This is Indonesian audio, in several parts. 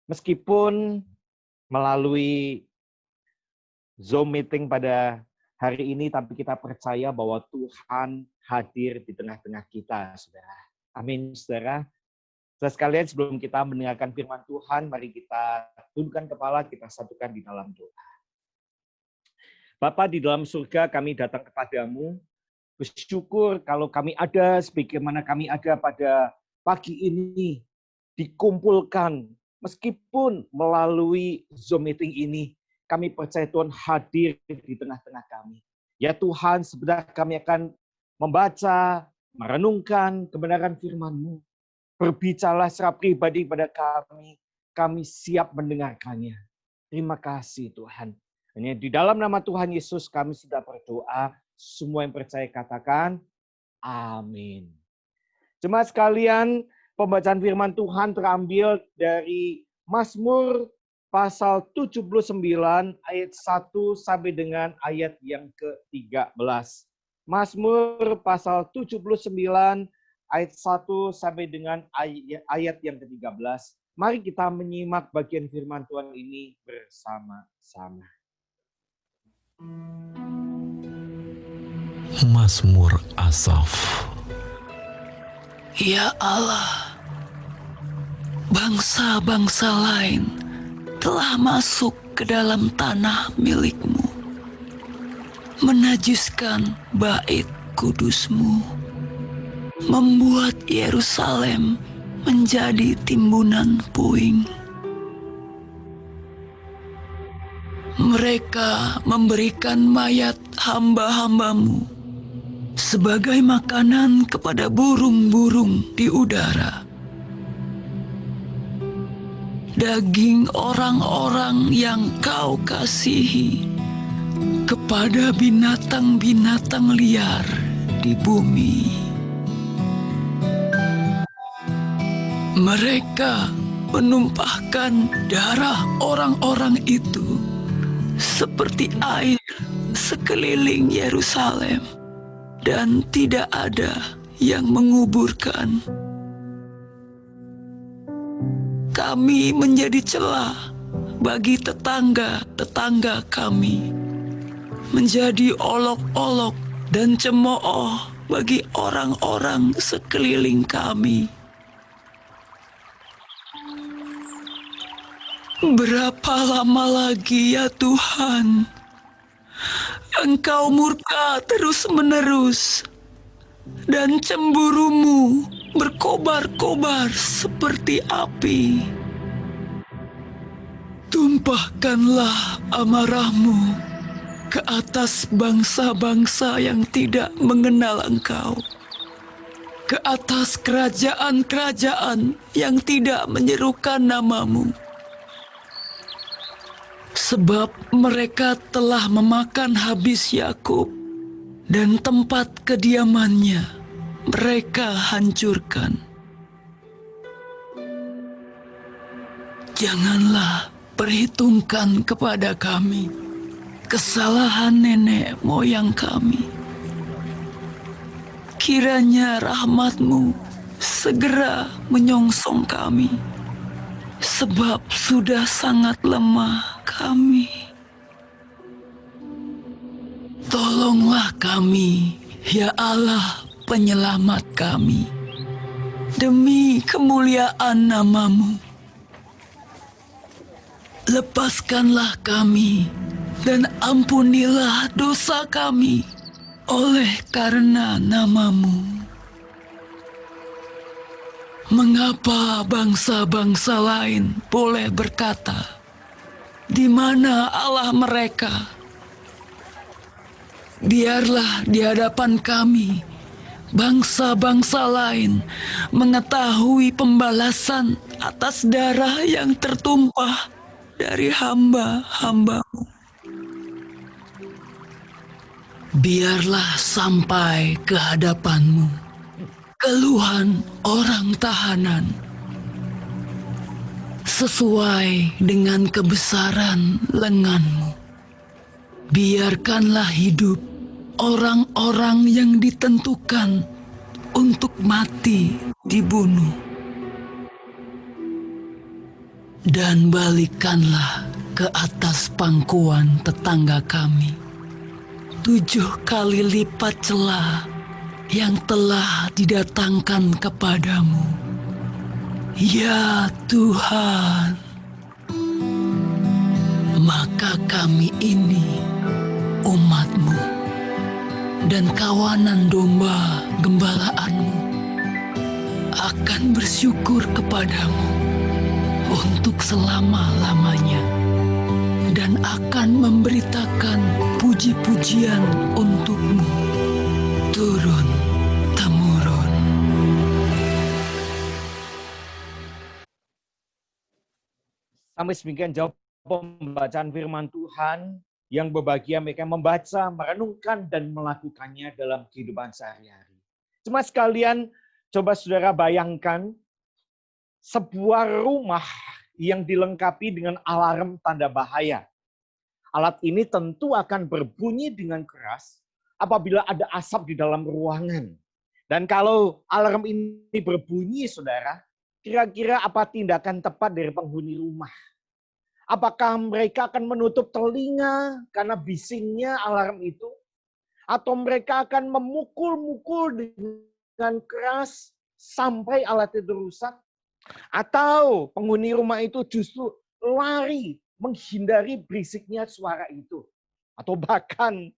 Meskipun melalui Zoom meeting pada hari ini, tapi kita percaya bahwa Tuhan hadir di tengah-tengah kita, saudara. Amin, saudara. Saudara sekalian, sebelum kita mendengarkan firman Tuhan, mari kita tundukkan kepala, kita satukan di dalam doa. Bapa di dalam surga, kami datang kepadamu, bersyukur kalau kami ada sebagaimana kami ada pada pagi ini, dikumpulkan, meskipun melalui Zoom meeting ini, kami percaya Tuhan hadir di tengah-tengah kami. Ya Tuhan, sebentar kami akan membaca, merenungkan kebenaran firman-Mu. Berbicaralah secara pribadi pada kami siap mendengarkannya. Terima kasih Tuhan. Hanya di dalam nama Tuhan Yesus kami sudah berdoa, semua yang percaya katakan, amin. Jemaat sekalian, pembacaan firman Tuhan terambil dari Mazmur pasal 79 ayat 1 sampai dengan ayat yang ke-13. Mazmur pasal 79 ayat 1 sampai dengan ayat yang ke-13. Mari kita menyimak bagian firman Tuhan ini bersama-sama. Mazmur Asaf. Ya Allah, bangsa-bangsa lain telah masuk ke dalam tanah milik-Mu, menajiskan bait kudus-Mu, membuat Yerusalem menjadi timbunan puing. Mereka memberikan mayat hamba-hamba-Mu sebagai makanan kepada burung-burung di udara. Daging orang-orang yang Kau kasihi kepada binatang-binatang liar di bumi. Mereka menumpahkan darah orang-orang itu seperti air sekeliling Yerusalem, dan tidak ada yang menguburkan. Kami menjadi celah bagi tetangga-tetangga kami, menjadi olok-olok dan cemooh bagi orang-orang sekeliling kami. Berapa lama lagi ya Tuhan, Engkau murka terus-menerus, dan cemburu-Mu berkobar-kobar seperti api. Tumpahkanlah amarah-Mu ke atas bangsa-bangsa yang tidak mengenal Engkau, ke atas kerajaan-kerajaan yang tidak menyerukan nama-Mu. Sebab mereka telah memakan habis Yakub, dan tempat kediamannya mereka hancurkan. Janganlah perhitungkan kepada kami kesalahan nenek moyang kami. Kiranya rahmat-Mu segera menyongsong kami, sebab sudah sangat lemah kami. Tolonglah kami, ya Allah, penyelamat kami, demi kemuliaan nama-Mu. Lepaskanlah kami dan ampunilah dosa kami oleh karena nama-Mu. Mengapa bangsa-bangsa lain boleh berkata, di mana Allah mereka? Biarlah di hadapan kami bangsa-bangsa lain mengetahui pembalasan atas darah yang tertumpah dari hamba-hamba-Mu. Biarlah sampai ke hadapan-Mu keluhan orang tahanan, sesuai dengan kebesaran lengan-Mu. Biarkanlah hidup orang-orang yang ditentukan untuk mati dibunuh. Dan balikkanlah ke atas pangkuan tetangga kami 7 kali lipat celah yang telah didatangkan kepadamu, ya Tuhan. Maka kami ini umat-Mu dan kawanan domba gembalaanmu akan bersyukur kepadamu untuk selama-lamanya dan akan memberitakan puji-pujian untuk-Mu turun temurun. Sampai demikian jawab pembacaan firman Tuhan. Yang berbahagia mereka membaca, merenungkan, dan melakukannya dalam kehidupan sehari-hari. Cuma sekalian, coba saudara bayangkan sebuah rumah yang dilengkapi dengan alarm tanda bahaya. Alat ini tentu akan berbunyi dengan keras apabila ada asap di dalam ruangan. Dan kalau alarm ini berbunyi, saudara, kira-kira apa tindakan tepat dari penghuni rumah? Apakah mereka akan menutup telinga karena bisingnya alarm itu? Atau mereka akan memukul-mukul dengan keras sampai alat itu rusak? Atau penghuni rumah itu justru lari menghindari berisiknya suara itu? Atau bahkan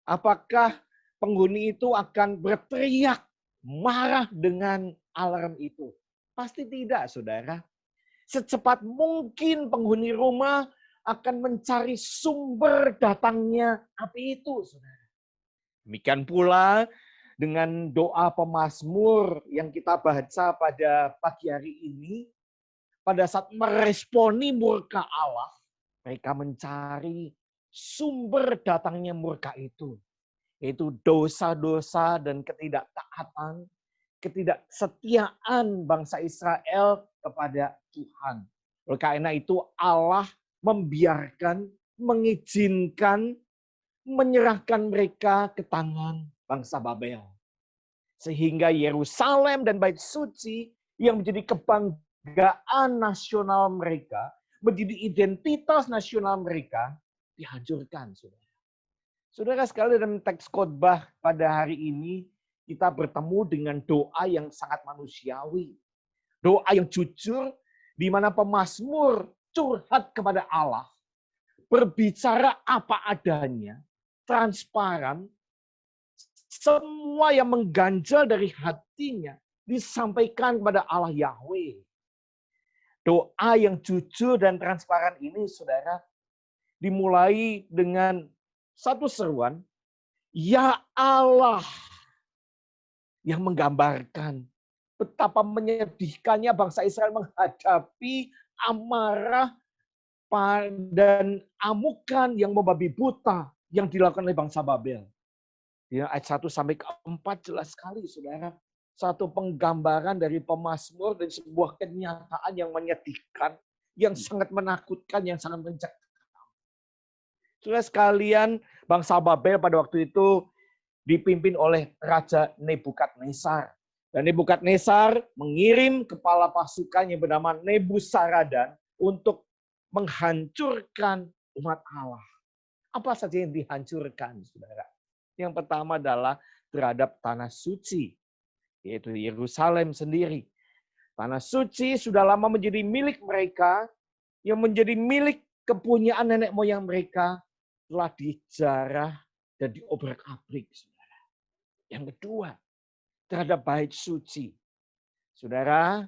apakah penghuni itu akan berteriak marah dengan alarm itu? Pasti tidak, saudara. Secepat mungkin penghuni rumah akan mencari sumber datangnya api itu, saudara. Demikian pula dengan doa pemazmur yang kita baca pada pagi hari ini, pada saat meresponi murka Allah, mereka mencari sumber datangnya murka itu, yaitu dosa-dosa dan ketidaktaatan, ketidaksetiaan bangsa Israel kepada Tuhan. Oleh karena itu Allah membiarkan, mengizinkan, menyerahkan mereka ke tangan bangsa Babel. Sehingga Yerusalem dan Bait Suci yang menjadi kebanggaan nasional mereka, menjadi identitas nasional mereka, dihancurkan. Saudara. Saudara sekali dalam teks khotbah pada hari ini, kita bertemu dengan doa yang sangat manusiawi. Doa yang jujur, di mana pemazmur curhat kepada Allah, berbicara apa adanya, transparan, semua yang mengganjal dari hatinya disampaikan kepada Allah Yahweh. Doa yang jujur dan transparan ini, saudara, dimulai dengan satu seruan, ya Allah, yang menggambarkan betapa menyedihkannya bangsa Israel menghadapi amarah dan amukan yang membabi buta yang dilakukan oleh bangsa Babel. Di ayat 1 sampai ke 4 jelas sekali, saudara. Satu penggambaran dari pemazmur dan sebuah kenyataan yang menyedihkan, yang sangat menakutkan, yang sangat mencekam. Saudara sekalian, bangsa Babel pada waktu itu dipimpin oleh Raja Nebukadnezar. Dan Nebukadnezar mengirim kepala pasukan yang bernama Nebuzaradan untuk menghancurkan umat Allah. Apa saja yang dihancurkan, saudara? Yang pertama adalah terhadap tanah suci, yaitu Yerusalem sendiri. Tanah suci sudah lama menjadi milik mereka, yang menjadi milik kepunyaan nenek moyang mereka, telah dijarah dan diobrak-abrik. Yang kedua, terhadap bait suci. Saudara,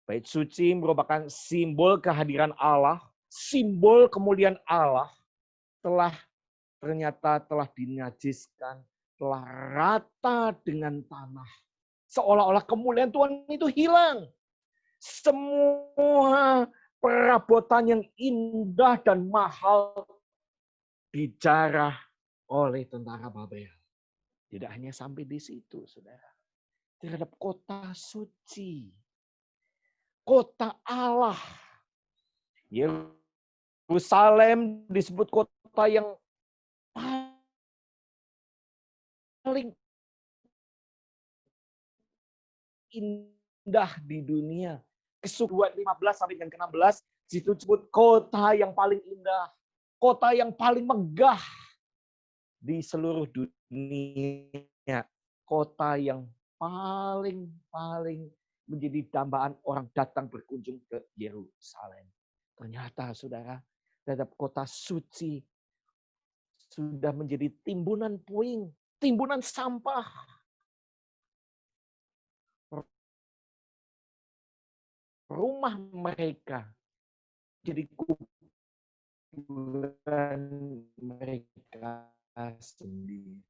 bait suci merupakan simbol kehadiran Allah, simbol kemuliaan Allah ternyata telah dinajiskan, telah rata dengan tanah. Seolah-olah kemuliaan Tuhan itu hilang. Semua perabotan yang indah dan mahal dijarah oleh tentara Babel. Tidak hanya sampai di situ, saudara. Terhadap kota suci. Kota Allah. Yerusalem disebut kota yang paling indah di dunia. Kesuk 15 sampai dengan ke-16 Situ disebut kota yang paling indah, kota yang paling megah di seluruh dunia, kota yang paling menjadi dambaan orang datang berkunjung ke Yerusalem. Ternyata saudara, terhadap kota suci sudah menjadi timbunan puing, timbunan sampah. Rumah mereka jadi kuburan mereka sendiri.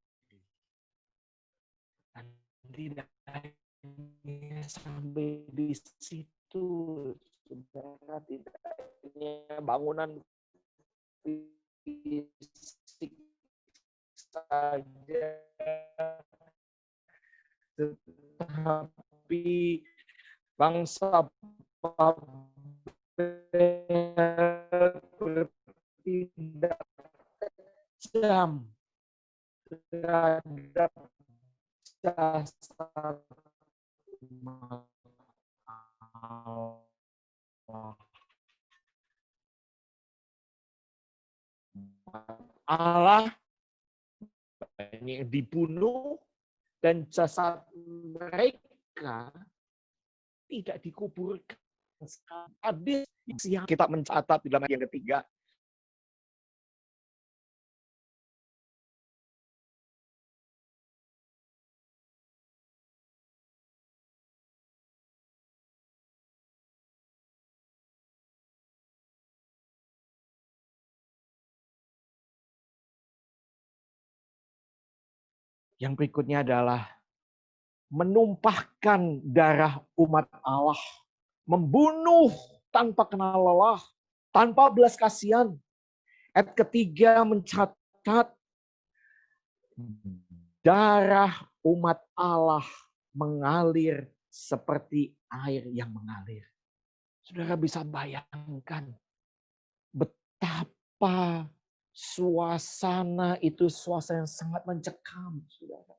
Dan tidak hanya sampai di situ, saudara, tidak hanya bangunan fisik saja, tetapi bangsa bertindak kejam terhadap jasad Allah banyak dibunuh dan jasad mereka tidak dikuburkan. Hadis yang kita mencatat di dalam yang ketiga. Yang berikutnya adalah menumpahkan darah umat Allah, membunuh tanpa kenal lelah, tanpa belas kasihan. Ayat ketiga mencatat darah umat Allah mengalir seperti air yang mengalir. Saudara bisa bayangkan betapa suasana itu suasana yang sangat mencekam, saudara.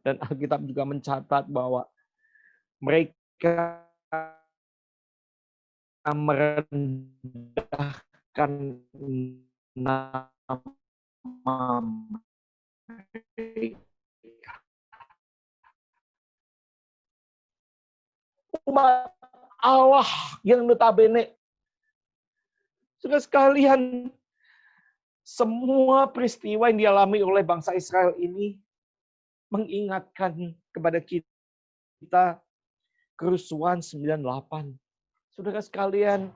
Dan Alkitab juga mencatat bahwa mereka merendahkan nama mereka. Umat Allah yang notabene, saudara sekalian, semua peristiwa yang dialami oleh bangsa Israel ini mengingatkan kepada kita kerusuhan 98. Saudara sekalian,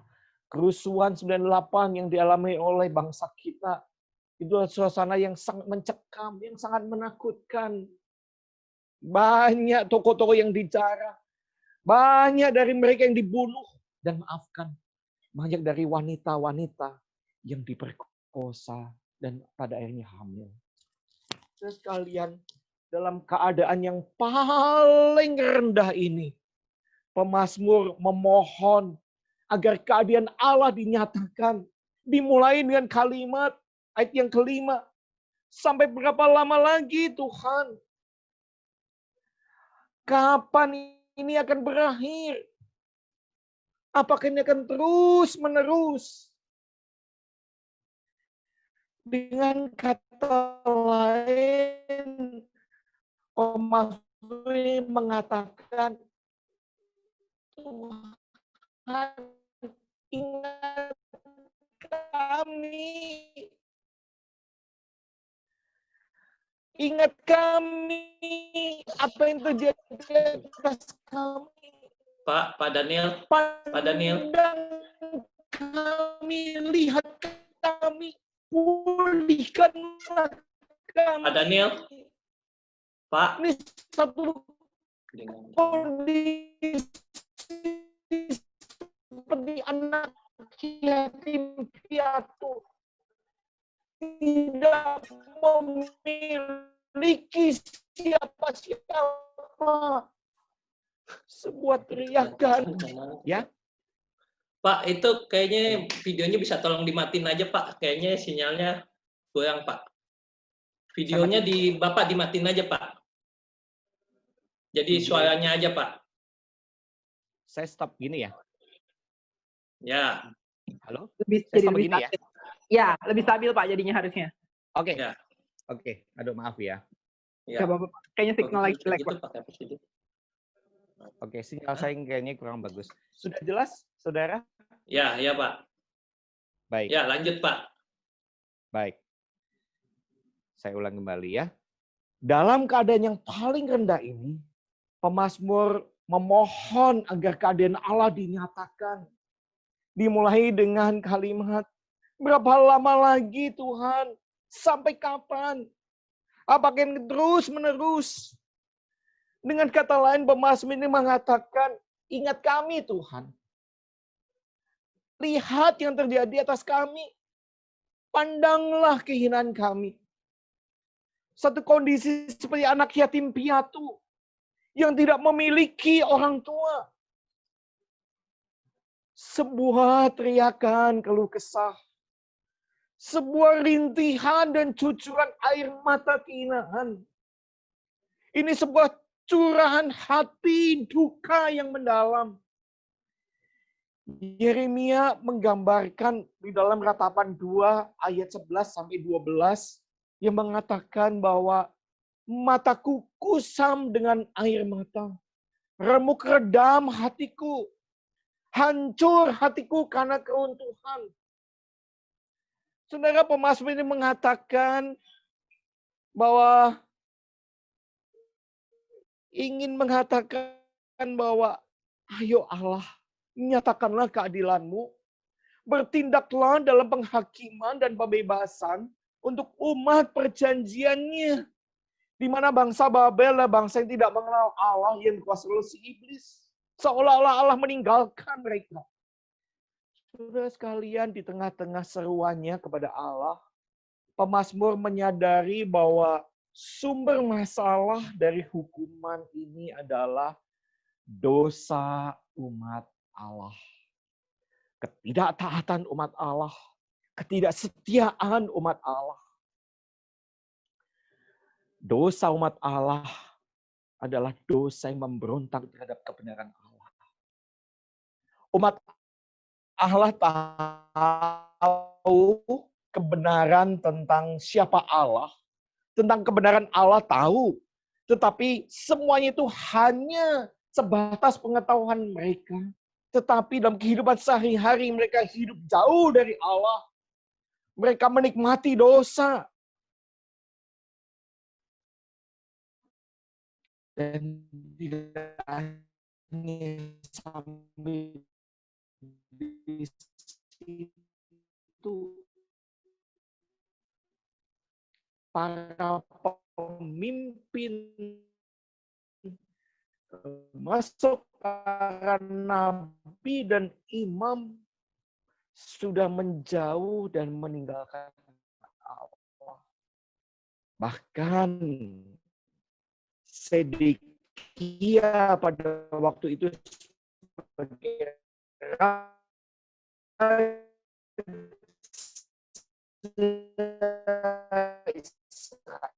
kerusuhan 98 yang dialami oleh bangsa kita itu adalah suasana yang sangat mencekam, yang sangat menakutkan. Banyak tokoh-tokoh yang dijarah, banyak dari mereka yang dibunuh, dan maafkan, banyak dari wanita-wanita yang diperkosa dan pada akhirnya hamil. Saudara sekalian, dalam keadaan yang paling rendah ini, pemazmur memohon agar keadaan Allah dinyatakan. Dimulai dengan kalimat ayat yang kelima. Sampai berapa lama lagi Tuhan? Kapan ini akan berakhir? Apakah ini akan terus menerus? Dengan kata lain, pemazmur ini mengatakan, Tuhan, ingat kami. Ingat kami apa yang terjadi atas kami. Pak Daniel, Pak Daniel. Kami, lihat kami, pulihkanlah kami. Pak Daniel. Pak. Ini satu kondisi seperti anak yatim piatu, tidak memiliki siapa-siapa. Sebuah teriakan, ya. Pak, itu kayaknya videonya bisa tolong dimatiin aja, Pak. Kayaknya sinyalnya kurang, Pak. Videonya Bapak dimatiin aja, Pak. Jadi suaranya aja, Pak. Saya stop gini ya. Ya, Halo? Lebih Saya jadi stop lebih begini ya? stabil. Ya, lebih stabil Pak jadinya harusnya. Oke. ya, Oke. Aduh, maaf ya. ya. Gak apa-apa Pak. Kayaknya signal lagi jelek Gitu Pak. pakai apa sih dia? Oke, sinyal saya kayaknya kurang bagus. Sudah jelas, saudara? Ya, ya Pak. Baik, Ya, lanjut Pak. baik. Saya ulang kembali ya. Dalam keadaan yang paling rendah ini, pemazmur memohon agar keadaan Allah dinyatakan. Dimulai dengan kalimat, berapa lama lagi Tuhan? Sampai kapan? Apakah yang terus menerus? Dengan kata lain, pemazmur ini mengatakan, ingat kami Tuhan. Lihat yang terjadi atas kami. Pandanglah kehinaan kami. Satu kondisi seperti anak yatim piatu yang tidak memiliki orang tua. Sebuah teriakan keluh kesah. Sebuah rintihan dan cucuran air mata kehinaan. Ini sebuah curahan hati duka yang mendalam. Yeremia menggambarkan di dalam Ratapan 2 ayat 11 sampai 12 yang mengatakan bahwa mataku kusam dengan air mata. Remuk redam hatiku. Hancur hatiku karena keruntuhan. Saudara, pemazmur ini mengatakan bahwa ingin mengatakan bahwa ayo Allah, nyatakanlah keadilan-Mu. Bertindaklah dalam penghakiman dan pembebasan untuk umat perjanjiannya. Di mana bangsa Babel adalah bangsa yang tidak mengenal Allah, yang dikuasai oleh si iblis. Seolah-olah Allah meninggalkan mereka. Saudara sekalian, di tengah-tengah seruannya kepada Allah, pemazmur menyadari bahwa sumber masalah dari hukuman ini adalah dosa umat Allah. Ketidaktaatan umat Allah. Ketidaksetiaan umat Allah. Dosa umat Allah adalah dosa yang memberontak terhadap kebenaran Allah. Umat Allah tahu kebenaran tentang siapa Allah. Tentang kebenaran Allah tahu. Tetapi semuanya itu hanya sebatas pengetahuan mereka. Tetapi dalam kehidupan sehari-hari mereka hidup jauh dari Allah. Mereka menikmati dosa. Dan tidak hanya sampai di situ, para pemimpin, masuk para nabi dan imam sudah menjauh dan meninggalkan Allah. Bahkan Sedekia pada waktu itu sebagai raja Israel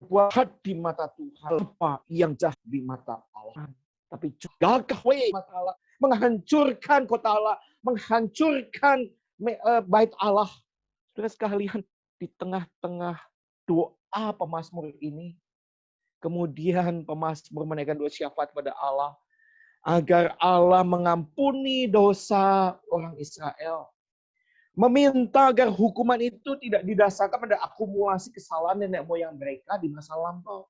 berbuat di mata Tuhan apa yang jahat di mata Allah. Tapi juga mata Allah menghancurkan kota Allah, menghancurkan bait Allah. Saudara sekalian, di tengah-tengah doa pemazmur ini, kemudian pemazmur menaikkan doa syafaat kepada Allah agar Allah mengampuni dosa orang Israel. Meminta agar hukuman itu tidak didasarkan pada akumulasi kesalahan nenek moyang mereka di masa lampau.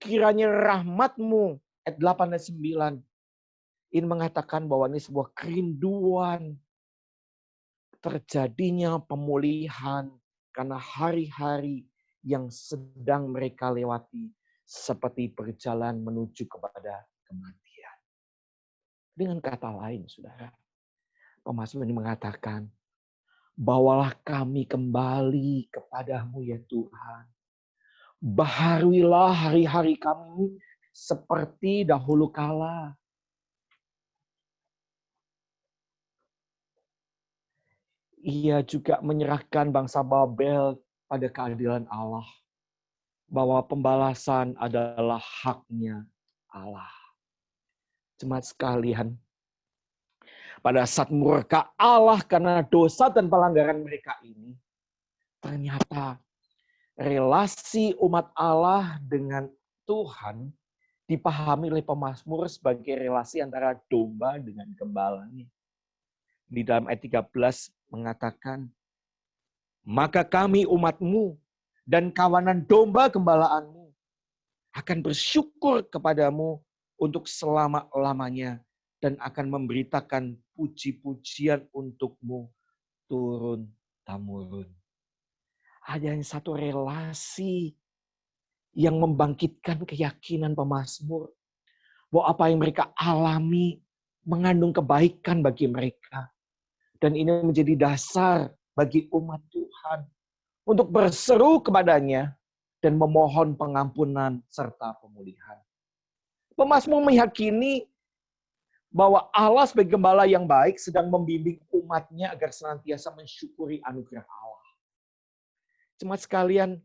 Kiranya rahmat-Mu, ayat 8 dan 9, ini mengatakan bahwa ini sebuah kerinduan terjadinya pemulihan karena hari-hari yang sedang mereka lewati seperti perjalanan menuju kepada kematian. Dengan kata lain, saudara, pemazmur ini mengatakan, bawalah kami kembali kepadamu ya Tuhan. Baharuilah hari-hari kami seperti dahulu kala. Ia juga menyerahkan bangsa Babel pada keadilan Allah. bahwa pembalasan adalah haknya Allah. Jemaat sekalian, pada saat murka Allah karena dosa dan pelanggaran mereka ini, ternyata relasi umat Allah dengan Tuhan dipahami oleh pemazmur sebagai relasi antara domba dengan gembalanya. Di dalam ayat 13 mengatakan, maka kami umatmu dan kawanan domba gembalaanmu akan bersyukur kepadamu untuk selama-lamanya dan akan memberitakan puji-pujian untukmu turun-temurun. Ada yang satu relasi yang membangkitkan keyakinan pemazmur bahwa apa yang mereka alami mengandung kebaikan bagi mereka. Dan ini menjadi dasar bagi umat Tuhan untuk berseru kepadanya dan memohon pengampunan serta pemulihan. Pemazmur meyakini bahwa Allah sebagai gembala yang baik sedang membimbing umatnya agar senantiasa mensyukuri anugerah Allah. Jemaat sekalian,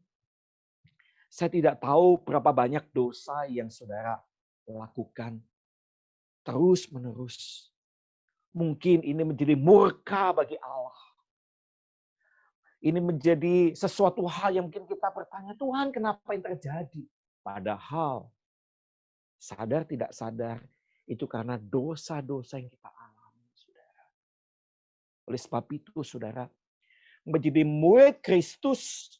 saya tidak tahu berapa banyak dosa yang saudara lakukan terus-menerus. Mungkin ini menjadi murka bagi Allah. Ini menjadi sesuatu hal yang mungkin kita bertanya, Tuhan kenapa yang terjadi? Padahal sadar tidak sadar itu karena dosa-dosa yang kita alami, saudara. Oleh sebab itu, saudara, menjadi murid Kristus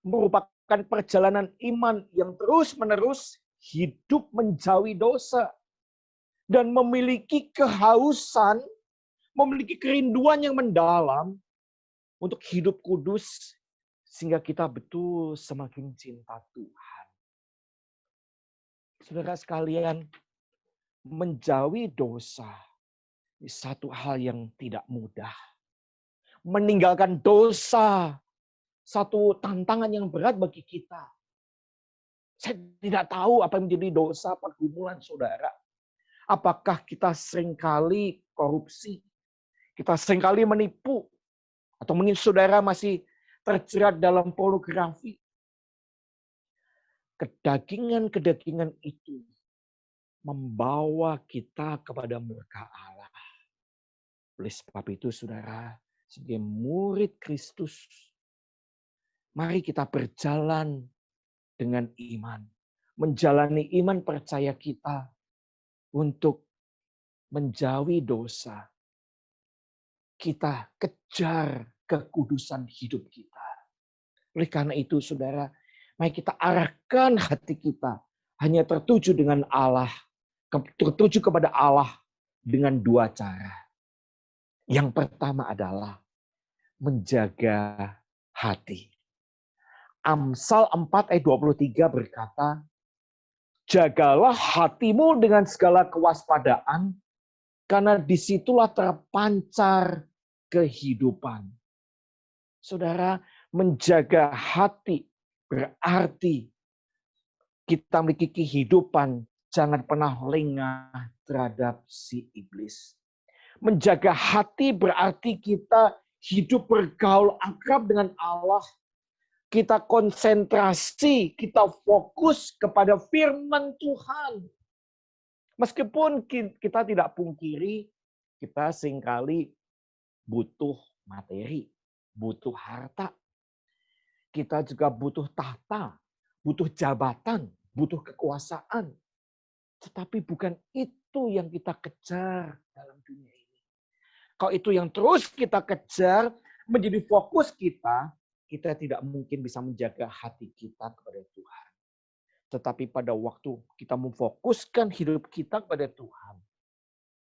merupakan perjalanan iman yang terus-menerus hidup menjauhi dosa. Dan memiliki kehausan, memiliki kerinduan yang mendalam untuk hidup kudus sehingga kita betul semakin cinta Tuhan. Saudara sekalian, menjauhi dosa ini satu hal yang tidak mudah. Meninggalkan dosa satu tantangan yang berat bagi kita. Saya tidak tahu apa yang menjadi dosa pergumulan saudara. Apakah kita seringkali korupsi, kita seringkali menipu, atau mungkin saudara masih terjerat dalam pornografi. Kedagingan-kedagingan itu membawa kita kepada murka Allah. Oleh sebab itu saudara, sebagai murid Kristus, mari kita berjalan dengan iman. Menjalani iman percaya kita untuk menjauhi dosa. Kita kejar kekudusan hidup kita. Oleh karena itu, saudara, mari kita arahkan hati kita hanya tertuju dengan Allah, tertuju kepada Allah dengan dua cara. Yang pertama adalah menjaga hati. Amsal 4 ayat 23 berkata, jagalah hatimu dengan segala kewaspadaan, karena disitulah terpancar kehidupan. Saudara, menjaga hati berarti kita memiliki kehidupan, jangan pernah lengah terhadap si iblis. Menjaga hati berarti kita hidup bergaul akrab dengan Allah. Kita konsentrasi, kita fokus kepada firman Tuhan. Meskipun kita tidak pungkiri, kita seringkali butuh materi, butuh harta. Kita juga butuh tahta, butuh jabatan, butuh kekuasaan. Tetapi bukan itu yang kita kejar dalam dunia ini. Kalau itu yang terus kita kejar, menjadi fokus kita tidak mungkin bisa menjaga hati kita kepada Tuhan. Tetapi pada waktu kita memfokuskan hidup kita kepada Tuhan,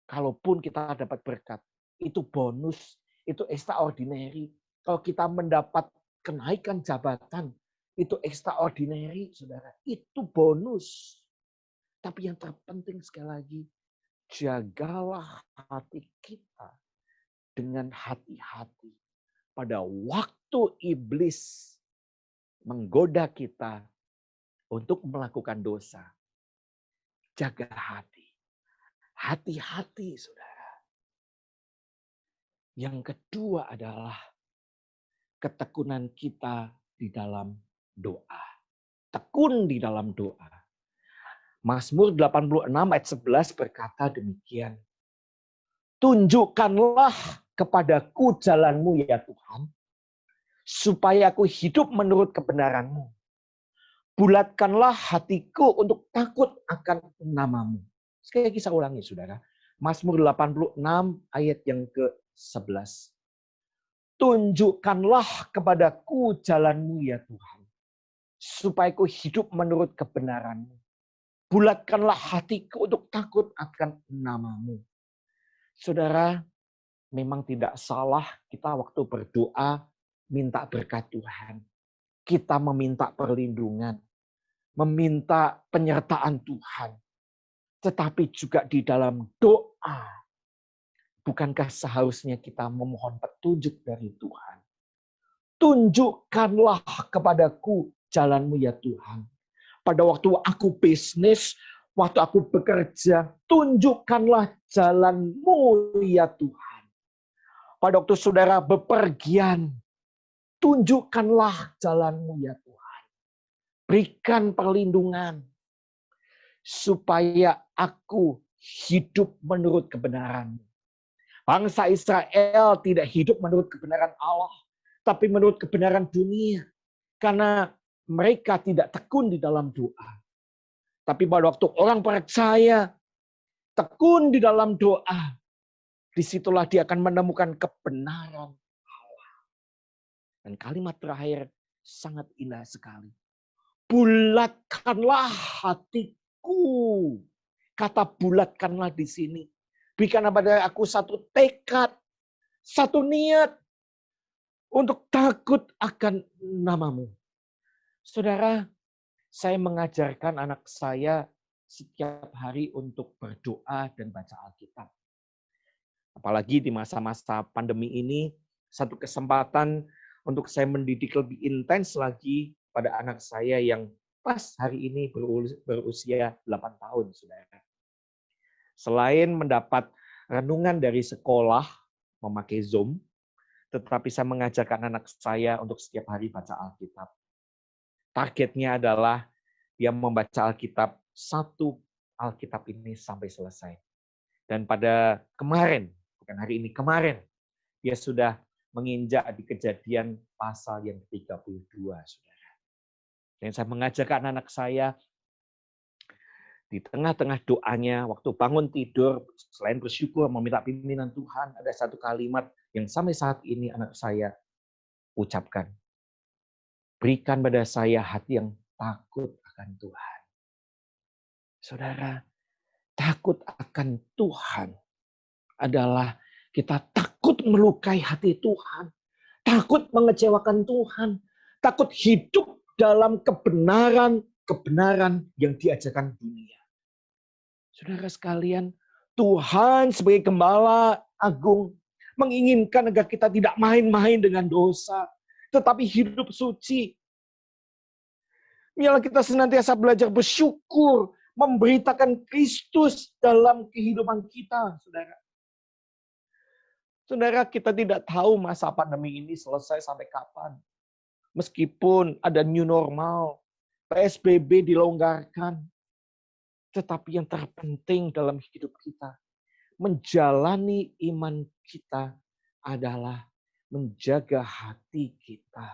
kalaupun kita dapat berkat, itu bonus, itu extraordinary. Kalau kita mendapat kenaikan jabatan, itu extraordinary, saudara. Itu bonus. Tapi yang terpenting sekali lagi, jagalah hati kita dengan hati-hati. Pada waktu iblis menggoda kita untuk melakukan dosa, jaga hati. Hati-hati, saudara. Yang kedua adalah ketekunan kita di dalam doa. tekun di dalam doa. Mazmur 86 ayat 11 berkata demikian. Tunjukkanlah kepadaku jalan-Mu ya Tuhan, supaya aku hidup menurut kebenaran-Mu. Bulatkanlah hatiku untuk takut akan nama-Mu. Sekali lagi saya ulangi, saudara. Mazmur 86 ayat yang ke-11. Tunjukkanlah kepadaku jalan-Mu ya Tuhan, supaya aku hidup menurut kebenaran-Mu. Bulatkanlah hatiku untuk takut akan nama-Mu. Saudara, memang tidak salah kita waktu berdoa minta berkat Tuhan. Kita meminta perlindungan, meminta penyertaan Tuhan. Tetapi juga di dalam doa, bukankah seharusnya kita memohon petunjuk dari Tuhan? Tunjukkanlah kepadaku jalan-Mu ya Tuhan. Pada waktu aku bisnis, waktu aku bekerja, tunjukkanlah jalan-Mu ya Tuhan. Pada waktu saudara bepergian, tunjukkanlah jalan-Mu ya Tuhan. Berikan perlindungan, supaya aku hidup menurut kebenaran-Mu. Bangsa Israel tidak hidup menurut kebenaran Allah, tapi menurut kebenaran dunia. Karena mereka tidak tekun di dalam doa. Tapi pada waktu orang percaya, tekun di dalam doa, disitulah dia akan menemukan kebenaran Allah. Dan kalimat terakhir sangat indah sekali. Bulatkanlah hatiku. Kata bulatkanlah di sini. Berikan pada aku satu tekad, satu niat untuk takut akan nama-Mu. Saudara, saya mengajarkan anak saya setiap hari untuk berdoa dan baca Alkitab. Apalagi di masa-masa pandemi ini, satu kesempatan untuk saya mendidik lebih intens lagi pada anak saya yang pas hari ini berusia 8 tahun, saudara. Selain mendapat renungan dari sekolah, memakai Zoom, tetapi saya mengajarkan anak saya untuk setiap hari baca Alkitab. Targetnya adalah dia membaca Alkitab, satu Alkitab ini sampai selesai. Dan pada kemarin, bukan hari ini, kemarin, dia sudah menginjak di Kejadian pasal yang 32, saudara. Dan saya mengajarkan anak saya, di tengah-tengah doanya, waktu bangun tidur, selain bersyukur meminta pimpinan Tuhan, ada satu kalimat yang sampai saat ini anak saya ucapkan. Berikan pada saya hati yang takut akan Tuhan. Saudara, takut akan Tuhan adalah kita takut melukai hati Tuhan. Takut mengecewakan Tuhan. Takut hidup dalam kebenaran yang diajarkan dunia. Saudara sekalian, Tuhan sebagai Gembala Agung menginginkan agar kita tidak main-main dengan dosa, tetapi hidup suci. Biarlah kita senantiasa belajar bersyukur, memberitakan Kristus dalam kehidupan kita, saudara. Saudara, kita tidak tahu masa pandemi ini selesai sampai kapan. Meskipun ada new normal, PSBB dilonggarkan, tetapi yang terpenting dalam hidup kita, menjalani iman kita adalah menjaga hati kita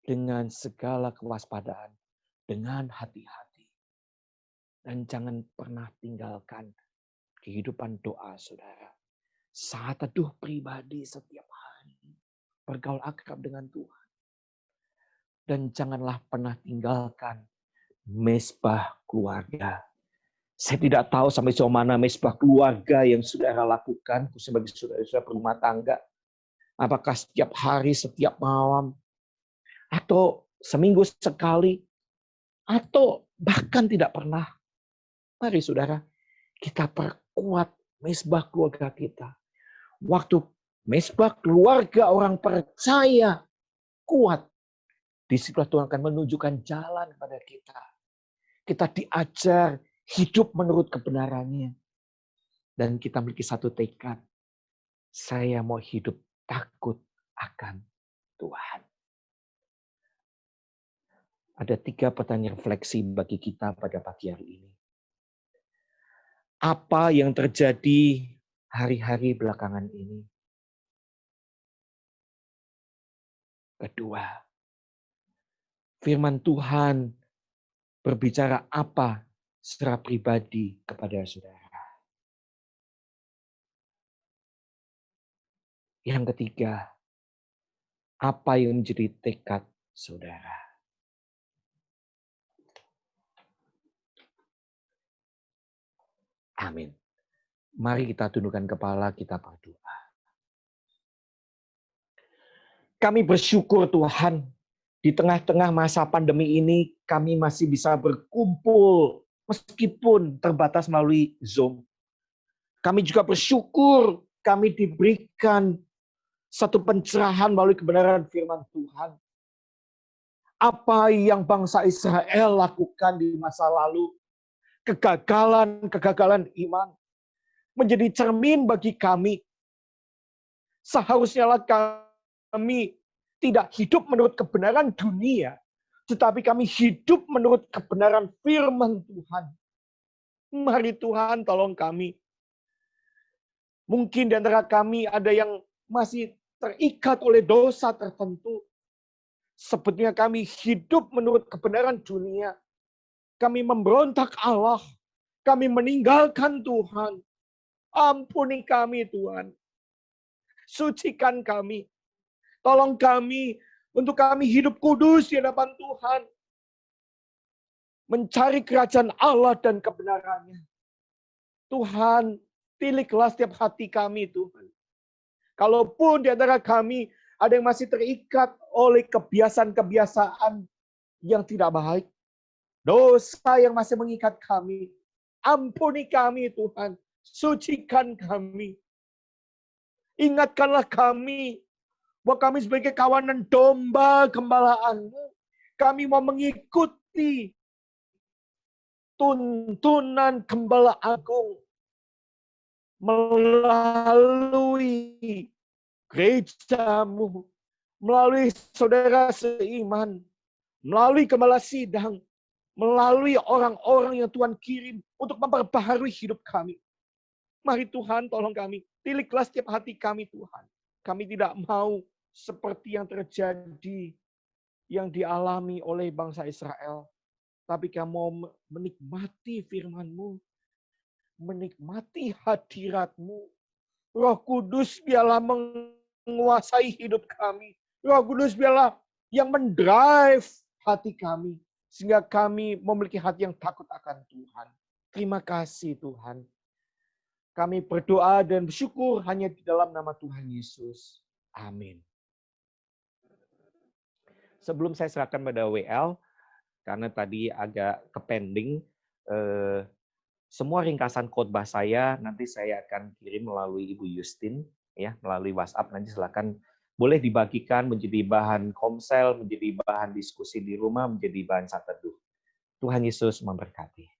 dengan segala kewaspadaan, dengan hati-hati. Dan jangan pernah tinggalkan kehidupan doa, saudara. Saat teduh pribadi setiap hari, bergaul akrab dengan Tuhan. Dan janganlah pernah tinggalkan mesbah keluarga. Saya tidak tahu sampai sejauh mana mesbah keluarga yang saudara lakukan, sebagai saudara-saudara berumah tangga. Apakah setiap hari, setiap malam, atau seminggu sekali, atau bahkan tidak pernah. Mari saudara, kita perkuat mesbah keluarga kita. Waktu mesbah keluarga orang percaya kuat, disitulah Tuhan akan menunjukkan jalan kepada kita. Kita diajar hidup menurut kebenarannya. Dan kita memiliki satu tekad. Saya mau hidup takut akan Tuhan. Ada 3 pertanyaan refleksi bagi kita pada pagi hari ini. Apa yang terjadi hari-hari belakangan ini? Kedua, firman Tuhan berbicara apa secara pribadi kepada saudara. Yang ketiga, apa yang menjadi tekad saudara? Amin. Mari kita tundukkan kepala, kita berdoa. Kami bersyukur Tuhan, di tengah-tengah masa pandemi ini kami masih bisa berkumpul meskipun terbatas melalui Zoom. Kami juga bersyukur kami diberikan satu pencerahan melalui kebenaran firman Tuhan. Apa yang bangsa Israel lakukan di masa lalu, kegagalan iman, menjadi cermin bagi kami. Seharusnya kami tidak hidup menurut kebenaran dunia, tetapi kami hidup menurut kebenaran firman Tuhan. Mari Tuhan tolong kami. Mungkin di antara kami ada yang masih terikat oleh dosa tertentu. Sepertinya kami hidup menurut kebenaran dunia. Kami memberontak Allah. Kami meninggalkan Tuhan. Ampuni kami Tuhan. Sucikan kami. Tolong kami untuk kami hidup kudus di hadapan Tuhan. Mencari kerajaan Allah dan kebenarannya. Tuhan, tiliklah setiap hati kami Tuhan. Kalaupun di antara kami ada yang masih terikat oleh kebiasaan-kebiasaan yang tidak baik. Dosa yang masih mengikat kami. Ampuni kami Tuhan. Sucikan kami. Ingatkanlah kami bahwa kami sebagai kawanan domba gembala-Mu. Kami mau mengikuti tuntunan Gembala Agung melalui gereja-Mu, melalui saudara seiman, melalui gembala sidang, melalui orang-orang yang Tuhan kirim untuk memperbaharui hidup kami. Mari Tuhan tolong kami, tiliklah setiap hati kami Tuhan. Kami tidak mau seperti yang terjadi, yang dialami oleh bangsa Israel. Tapi kami mau menikmati firman-Mu, menikmati hadirat-Mu. Roh Kudus biarlah menguasai hidup kami. Roh Kudus biarlah yang mendrive hati kami. Sehingga kami memiliki hati yang takut akan Tuhan. Terima kasih Tuhan. Kami berdoa dan bersyukur hanya di dalam nama Tuhan Yesus. Amin. Sebelum saya serahkan pada WL, karena tadi agak kepending, semua ringkasan khotbah saya nanti saya akan kirim melalui Ibu Justin, ya, melalui WhatsApp. Nanti silakan boleh dibagikan menjadi bahan komsel, menjadi bahan diskusi di rumah, menjadi bahan saat teduh. Tuhan Yesus memberkati.